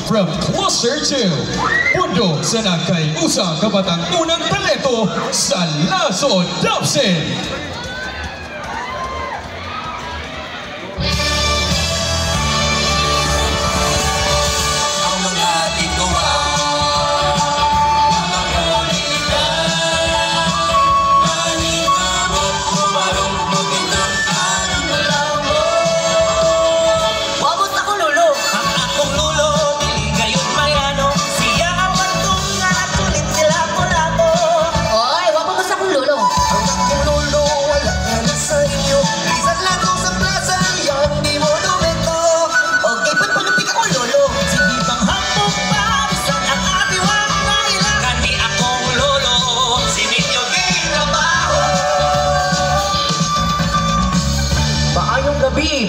from Cluster 2. Pundok sa nagkaiusang kabatang unang talento sa Laso Dobson.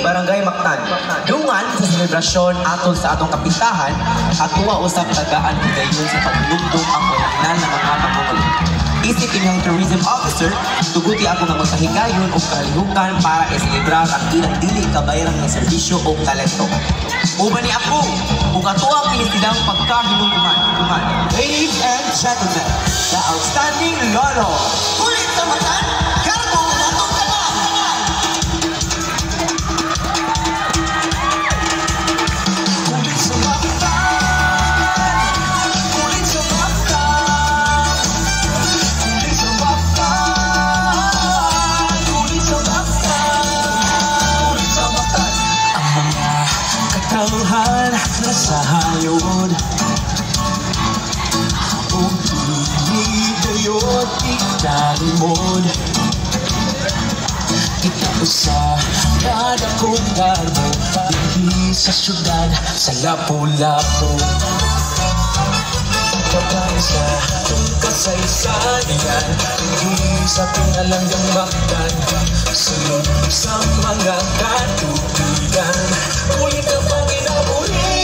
Barangay Mactan. Dungan sa selebrasyon atol sa atong kapitahan at tuwa usap tagaan higayon sa paglugdong ang original na mga pangungulo. Isip inyong tourism officer, tuguti ako nga magpahigayon o kalihukan para iselebrar ang ilang dili kabayrang ng serbisyo o talento. Uban ni ako, kung atuwa pinisilang pagkahinungkuman. Ladies and gentlemen, the outstanding Lolo. Ulit sa Mactan, karbo na itong tanan. Sa hayod o pinigayot ikalimod ito sa kada kong garbo hindi sa syudad sa Lapu-Lapu kapag sa kasaysayan hindi sa pinalanggang Mactan sunod sa mga katubigan ulit ang panginabuhi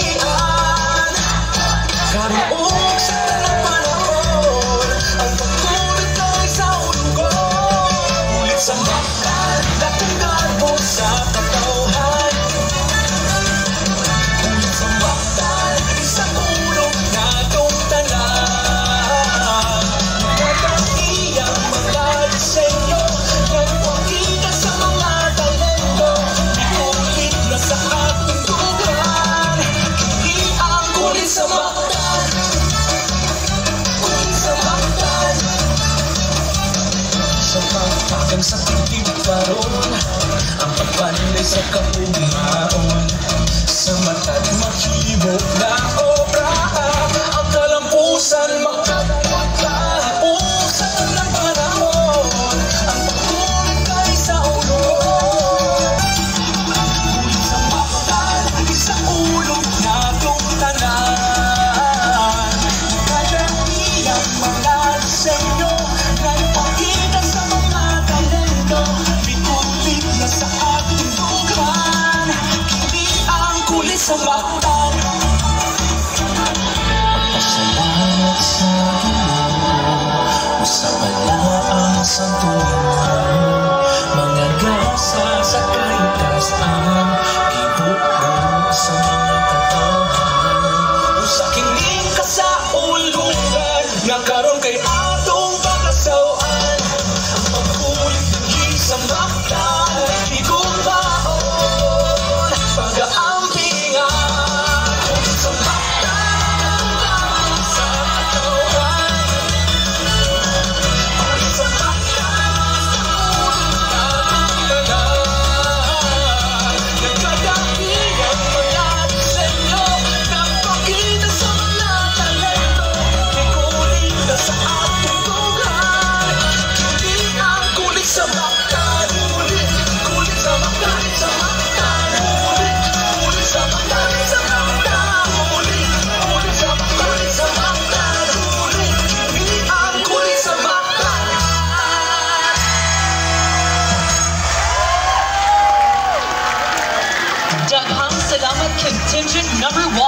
karoon sa talang panahon ang pagkulit ay sa ulugon ulit sa Mactan dating garbo sa katauhan ulit sa Mactan isang ulog na itong tanan nagkakiyang mga disenyo nagpakita sa mga talento ikulit na sa ating tugan hindi ang kulit sa Mactan hanggang sa pagtib karon ang pagpanday sa kapugihaon sa mata't mahibok na obra ang kalampusan makapagpapusan ng panahon ang pagkulit ay sa ulo ulit sa Mactan isang ulog na itong tanan nagkakiyang mga disenyo nagpakita sa sa ating dugan hindi ang kulit sa Mactan pasalamat sa Ginoo sa balaan sa tulingan mga gasa sa kaitasan ibuhok sa mga katawhan sa kining ka sa ulungan nga karon kay atong pagkasawan ang pagkulit hindi sa Mactan Daghang salamat contingent number 1.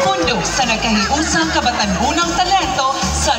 Pundok sa nagkahiusang kabataan unang talento sa